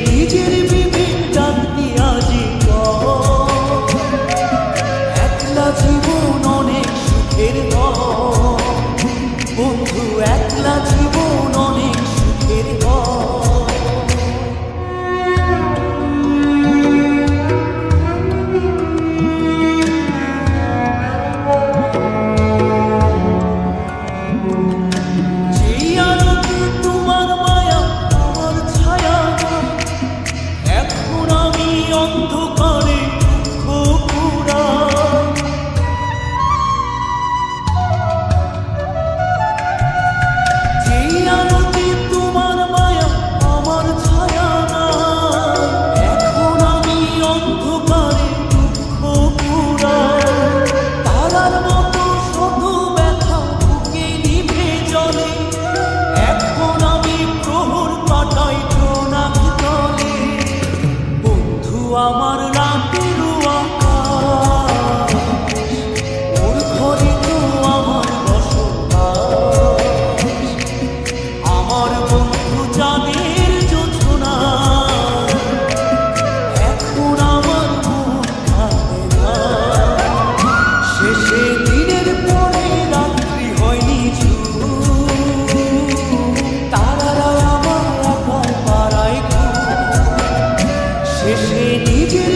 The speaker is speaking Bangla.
নিজের বিবেক ডাকবি আজি একলা জীবন অনেক সুখের বন্ধু, একলা জীবন অনেক সুখের অন্ধকারে দুঃখ পুরাই, যেই আলোতে তোমার মায়া আমার ছায়া নাই, এখন আমি অন্ধকারে দুঃখ পুরাই। তারার মতো শত ব্যথা বুকে নিভে জ্বলে, এখন আমি প্রহর কাটাই প্রণাম তলে। বন্ধু আমার রাতের আকাশ, ওর ঘরে তো আমার বসবাস। আমার বন্ধু চাঁদের জোছনা, এখন আমার মন কাঁদে না। শেষে দিনের পরে রাত্রি হয়নি তারারা আমার একার পাড়ায় শেষে নিজের